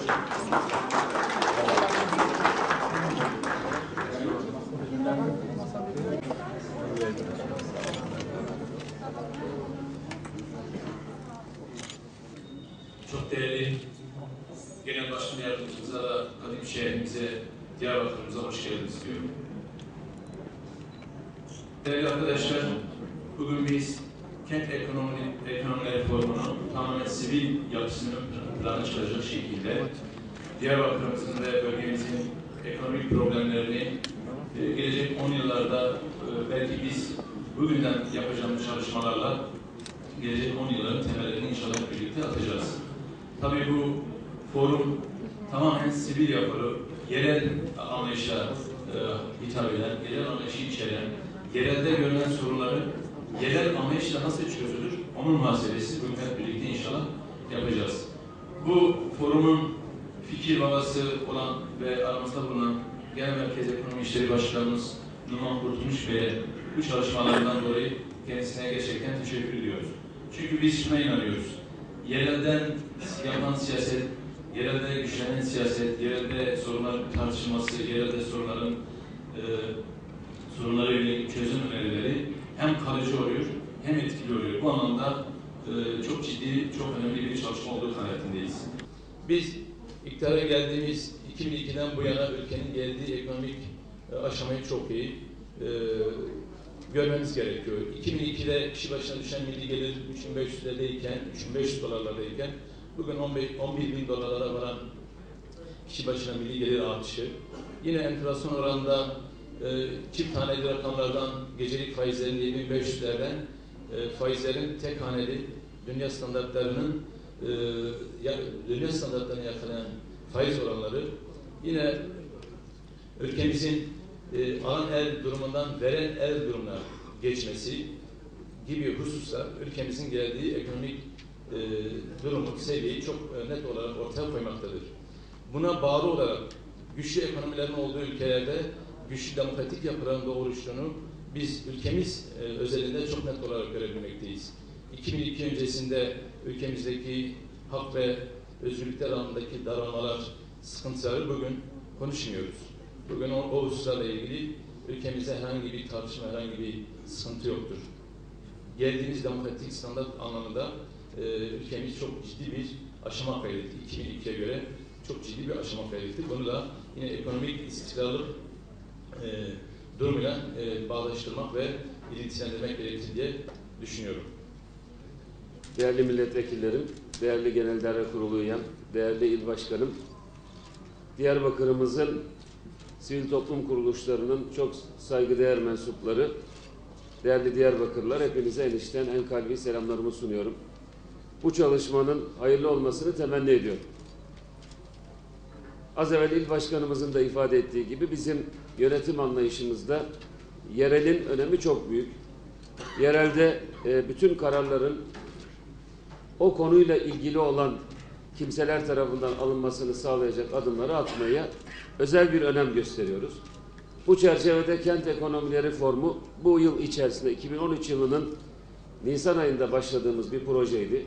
Çok değerli Genel Başkan Yardımcımıza da kadim şehrimize, Diyarbakır'ımıza hoş geldiniz diyorum. Değerli arkadaşlar, bugün biz kent ekonomileri formunun tamamen sivil yapısının ön plana çıkacak şekilde Diyarbakır'ımızın ve bölgemizin ekonomik problemlerini gelecek 10 yıllarda belki biz bugünden yapacağımız çalışmalarla gelecek 10 yılların temellerini inşallah birlikte atacağız. Tabii bu forum tamamen sivil yapılı, yerel anlayışa hitap eden, yerel anlayışı içeren, yerelde görülen sorunları yerel anlayışla nasıl çözülür, onun muhasebesi bugün hep birlikte inşallah yapacağız. Bu forumun fikir babası olan ve aramızda bulunan Genel Merkez Ekonomi İşleri Başkanımız Numan Kurtulmuş Bey'e bu çalışmalarından dolayı kendisine gerçekten teşekkür ediyoruz. Çünkü biz şuna inanıyoruz. Yerelden yapılan siyaset, yerelde güçlenen siyaset, yerelde sorunlar tartışılması, yerelde sorunlara yönelik çözüm önerileri hem kalıcı oluyor hem etkili oluyor. Bu anlamda çok ciddi, çok önemli bir çalışma olduğu kanaatindeyiz. Biz iktidara geldiğimiz 2002'den bu yana ülkenin geldiği ekonomik aşamayı çok iyi görmemiz gerekiyor. 2002'de kişi başına düşen milli gelir 3.500'lerdeyken, 3.500 dolarlardayken bugün 11.000 dolarlara varan kişi başına milli gelir artışı. Yine enflasyon oranında çift haneli rakamlardan gecelik faizlerin 7.500'lerden faizlerin tek haneli dünya standartlarını yakalayan faiz oranları, yine ülkemizin alan el durumundan veren el durumuna geçmesi gibi hususlar ülkemizin geldiği ekonomik durumu, seviyeyi çok net olarak ortaya koymaktadır. Buna bağlı olarak güçlü ekonomilerin olduğu ülkelerde güçlü demokratik yapıların doğuruştuğunu biz ülkemiz özelinde çok net olarak görebilmekteyiz. 2002 öncesinde ülkemizdeki hak ve özgürlükler alanındaki daralmalar, sıkıntıları bugün konuşmuyoruz. Bugün o hususlarla ilgili ülkemizde herhangi bir tartışma, herhangi bir sıkıntı yoktur. Geldiğimiz demokratik standart anlamında ülkemiz çok ciddi bir aşama kaydetti. 2002'ye göre çok ciddi bir aşama kaydetti. Bunu da yine ekonomik istikrarlık durumuyla bağdaştırmak ve ilintilendirmek gerekir diye düşünüyorum. Değerli milletvekillerim, değerli Genel İdare Kurulu üyem, değerli il başkanım, Diyarbakır'ımızın sivil toplum kuruluşlarının çok saygıdeğer mensupları, değerli Diyarbakırlılar, hepinize en içten en kalbi selamlarımı sunuyorum. Bu çalışmanın hayırlı olmasını temenni ediyorum. Az evvel il başkanımızın da ifade ettiği gibi bizim yönetim anlayışımızda yerelin önemi çok büyük. Yerelde bütün kararların o konuyla ilgili olan kimseler tarafından alınmasını sağlayacak adımları atmaya özel bir önem gösteriyoruz. Bu çerçevede Kent Ekonomileri Forumu bu yıl içerisinde 2013 yılının Nisan ayında başladığımız bir projeydi.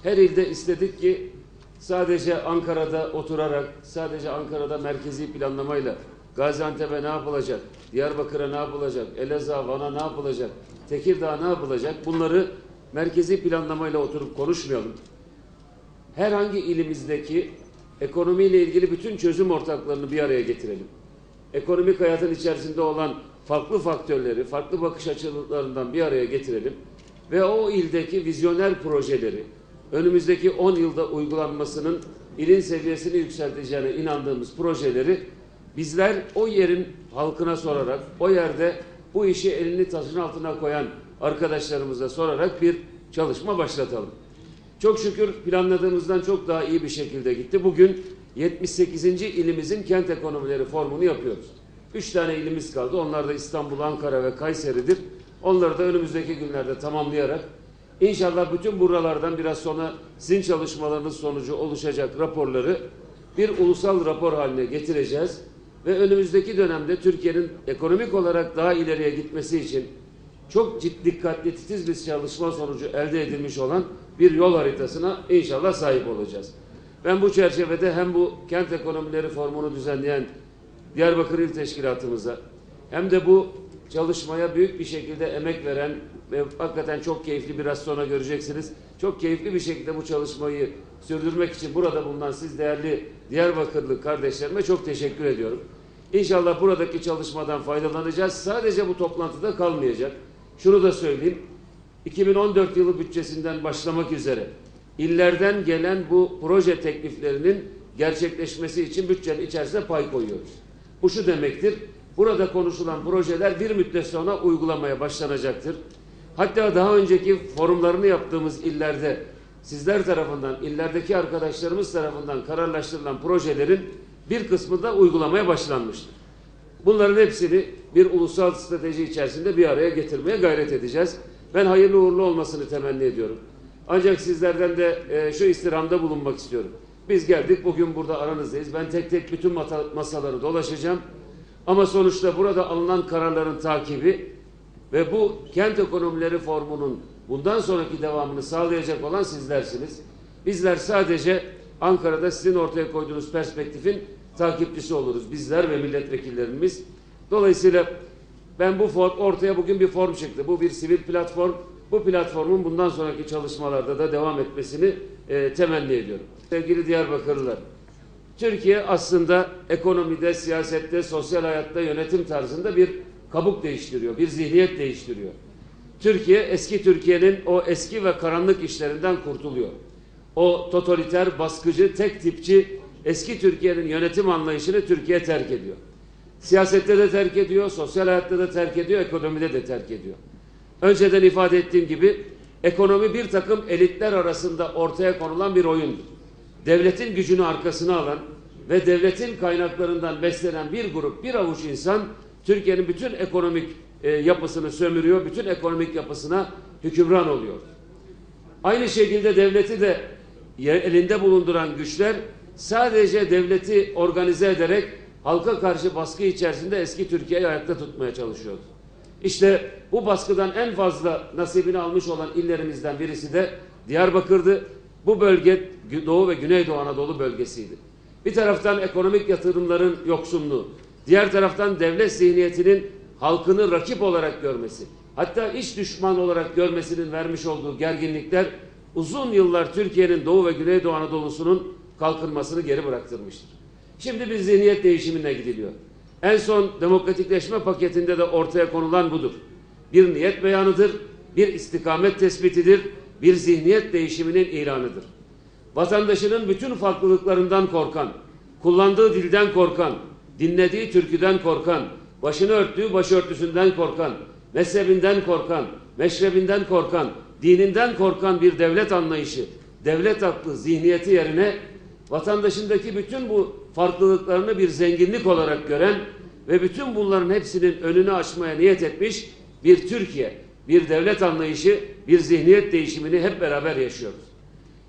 Her ilde istedik ki sadece Ankara'da oturarak, sadece Ankara'da merkezi planlamayla Gaziantep'e ne yapılacak, Diyarbakır'a ne yapılacak, Elazığ, Van'a ne yapılacak, Tekirdağ ne yapılacak, bunları merkezi planlamayla oturup konuşmayalım. Herhangi ilimizdeki ekonomiyle ilgili bütün çözüm ortaklarını bir araya getirelim. Ekonomik hayatın içerisinde olan farklı faktörleri, farklı bakış açılarından bir araya getirelim ve o ildeki vizyoner projeleri önümüzdeki 10 yılda uygulanmasının ilin seviyesini yükselteceğine inandığımız projeleri bizler o yerin halkına sorarak, o yerde bu işi elini taşın altına koyan arkadaşlarımıza sorarak bir çalışma başlatalım. Çok şükür planladığımızdan çok daha iyi bir şekilde gitti. Bugün 78. ilimizin Kent Ekonomileri Forumu'nu yapıyoruz. 3 tane ilimiz kaldı. Onlar da İstanbul, Ankara ve Kayseri'dir. Onları da önümüzdeki günlerde tamamlayarak inşallah bütün buralardan biraz sonra sizin çalışmalarınız sonucu oluşacak raporları bir ulusal rapor haline getireceğiz. Ve önümüzdeki dönemde Türkiye'nin ekonomik olarak daha ileriye gitmesi için çok dikkatli, titiz bir çalışma sonucu elde edilmiş olan bir yol haritasına inşallah sahip olacağız. Ben bu çerçevede hem bu kent ekonomileri forumunu düzenleyen Diyarbakır İl Teşkilatımıza hem de bu çalışmaya büyük bir şekilde emek veren ve hakikaten çok keyifli, biraz sonra göreceksiniz, çok keyifli bir şekilde bu çalışmayı sürdürmek için burada bulunan siz değerli Diyarbakırlı kardeşlerime çok teşekkür ediyorum. İnşallah buradaki çalışmadan faydalanacağız. Sadece bu toplantıda kalmayacak. Şunu da söyleyeyim. 2014 yılı bütçesinden başlamak üzere illerden gelen bu proje tekliflerinin gerçekleşmesi için bütçenin içerisine pay koyuyoruz. Bu şu demektir. Burada konuşulan projeler bir müddet sonra uygulamaya başlanacaktır. Hatta daha önceki forumlarını yaptığımız illerde sizler tarafından, illerdeki arkadaşlarımız tarafından kararlaştırılan projelerin bir kısmı da uygulamaya başlanmıştır. Bunların hepsini bir ulusal strateji içerisinde bir araya getirmeye gayret edeceğiz. Ben hayırlı uğurlu olmasını temenni ediyorum. Ancak sizlerden de şu istirhamda bulunmak istiyorum. Biz geldik, bugün burada aranızdayız. Ben tek tek bütün masaları dolaşacağım. Ama sonuçta burada alınan kararların takibi ve bu kent ekonomileri forumunun bundan sonraki devamını sağlayacak olan sizlersiniz. Bizler sadece Ankara'da sizin ortaya koyduğunuz perspektifin takipçisi oluruz. Bizler ve milletvekillerimiz. Dolayısıyla ben ortaya bugün bir form çıktı. Bu bir sivil platform. Bu platformun bundan sonraki çalışmalarda da devam etmesini temenni ediyorum. Sevgili Diyarbakırlılar, Türkiye aslında ekonomide, siyasette, sosyal hayatta, yönetim tarzında bir kabuk değiştiriyor, bir zihniyet değiştiriyor. Türkiye, eski Türkiye'nin o eski ve karanlık işlerinden kurtuluyor. O totaliter, baskıcı, tek tipçi eski Türkiye'nin yönetim anlayışını Türkiye terk ediyor. Siyasette de terk ediyor, sosyal hayatta da terk ediyor, ekonomide de terk ediyor. Önceden ifade ettiğim gibi ekonomi bir takım elitler arasında ortaya konulan bir oyundur. Devletin gücünü arkasına alan ve devletin kaynaklarından beslenen bir grup, bir avuç insan Türkiye'nin bütün ekonomik yapısını sömürüyor, bütün ekonomik yapısına hükümran oluyor. Aynı şekilde devleti de elinde bulunduran güçler sadece devleti organize ederek halka karşı baskı içerisinde eski Türkiye'yi ayakta tutmaya çalışıyordu. İşte bu baskıdan en fazla nasibini almış olan illerimizden birisi de Diyarbakır'dı. Bu bölge Doğu ve Güneydoğu Anadolu bölgesiydi. Bir taraftan ekonomik yatırımların yoksunluğu, diğer taraftan devlet zihniyetinin halkını rakip olarak görmesi, hatta iç düşman olarak görmesinin vermiş olduğu gerginlikler uzun yıllar Türkiye'nin Doğu ve Güneydoğu Anadolu'sunun kalkınmasını geri bıraktırmıştır. Şimdi bir zihniyet değişimine gidiliyor. En son demokratikleşme paketinde de ortaya konulan budur. Bir niyet beyanıdır, bir istikamet tespitidir, bir zihniyet değişiminin ilanıdır. Vatandaşının bütün farklılıklarından korkan, kullandığı dilden korkan, dinlediği türküden korkan, başını örttüğü başörtüsünden korkan, mezhebinden korkan, meşrebinden korkan, dininden korkan bir devlet anlayışı, devlet aklı, zihniyeti yerine vatandaşındaki bütün bu farklılıklarını bir zenginlik olarak gören ve bütün bunların hepsinin önünü açmaya niyet etmiş bir Türkiye, bir devlet anlayışı, bir zihniyet değişimini hep beraber yaşıyoruz.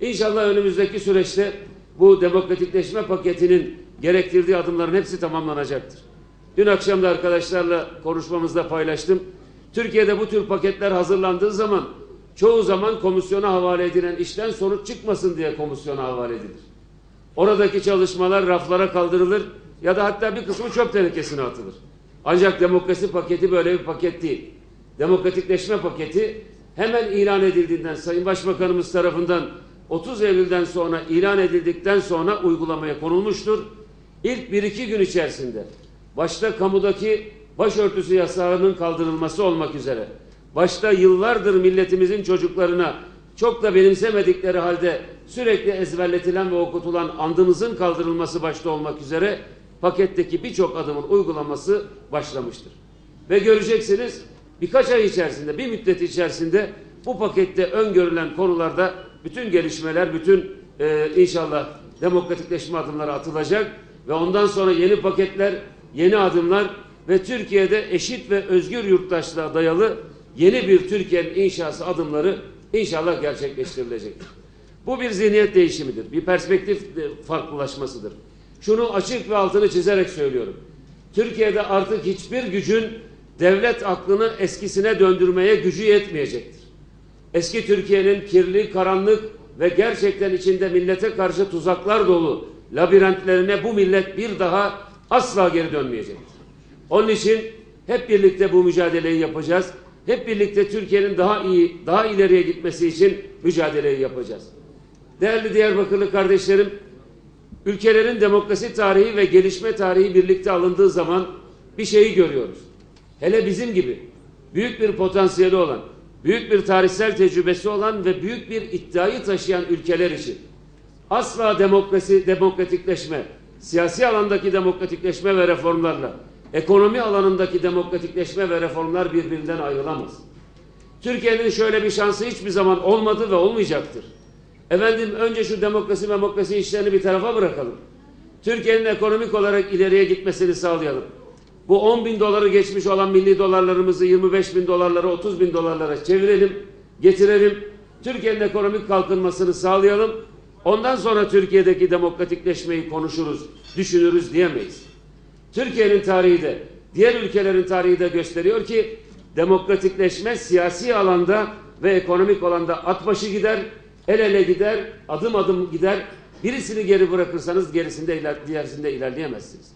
İnşallah önümüzdeki süreçte bu demokratikleşme paketinin gerektirdiği adımların hepsi tamamlanacaktır. Dün akşam da arkadaşlarla konuşmamızda paylaştım. Türkiye'de bu tür paketler hazırlandığı zaman çoğu zaman komisyona havale edilen işten sonuç çıkmasın diye komisyona havale edilir. Oradaki çalışmalar raflara kaldırılır ya da hatta bir kısmı çöp tenekesine atılır. Ancak demokrasi paketi böyle bir paket değil. Demokratikleşme paketi hemen ilan edildiğinden, Sayın Başbakanımız tarafından 30 Eylül'den sonra ilan edildikten sonra uygulamaya konulmuştur. İlk 1-2 gün içerisinde başta kamudaki başörtüsü yasağının kaldırılması olmak üzere, başta yıllardır milletimizin çocuklarına çok da benimsemedikleri halde sürekli ezberletilen ve okutulan andımızın kaldırılması başta olmak üzere paketteki birçok adımın uygulaması başlamıştır. Ve göreceksiniz birkaç ay içerisinde, bir müddet içerisinde bu pakette öngörülen konularda bütün gelişmeler, bütün inşallah demokratikleşme adımları atılacak ve ondan sonra yeni paketler, yeni adımlar ve Türkiye'de eşit ve özgür yurttaşlığa dayalı yeni bir Türkiye'nin inşası adımları inşallah gerçekleştirilecektir. Bu bir zihniyet değişimidir, bir perspektif farklılaşmasıdır. Şunu açık ve altını çizerek söylüyorum. Türkiye'de artık hiçbir gücün devlet aklını eskisine döndürmeye gücü yetmeyecektir. Eski Türkiye'nin kirli, karanlık, ve gerçekten içinde millete karşı tuzaklar dolu labirentlerine bu millet bir daha asla geri dönmeyecektir. Onun için hep birlikte bu mücadeleyi yapacağız. Hep birlikte Türkiye'nin daha iyi, daha ileriye gitmesi için mücadeleyi yapacağız. Değerli Diyarbakırlı kardeşlerim, ülkelerin demokrasi tarihi ve gelişme tarihi birlikte alındığı zaman bir şeyi görüyoruz. Hele bizim gibi büyük bir potansiyeli olan, büyük bir tarihsel tecrübesi olan ve büyük bir iddiayı taşıyan ülkeler için asla demokratikleşme, siyasi alandaki demokratikleşme ve reformlarla ekonomi alanındaki demokratikleşme ve reformlar birbirinden ayrılamaz. Türkiye'nin şöyle bir şansı hiçbir zaman olmadı ve olmayacaktır. Efendim önce şu demokrasi işlerini bir tarafa bırakalım. Türkiye'nin ekonomik olarak ileriye gitmesini sağlayalım. Bu 10.000 doları geçmiş olan milli dolarlarımızı 25.000 dolarlara, 30.000 dolarlara çevirelim, getirelim. Türkiye'nin ekonomik kalkınmasını sağlayalım. Ondan sonra Türkiye'deki demokratikleşmeyi konuşuruz, düşünürüz diyemeyiz. Türkiye'nin tarihi de, diğer ülkelerin tarihi de gösteriyor ki demokratikleşme siyasi alanda ve ekonomik alanda at başı gider, el ele gider, adım adım gider. Birisini geri bırakırsanız diğerisinde ilerleyemezsiniz.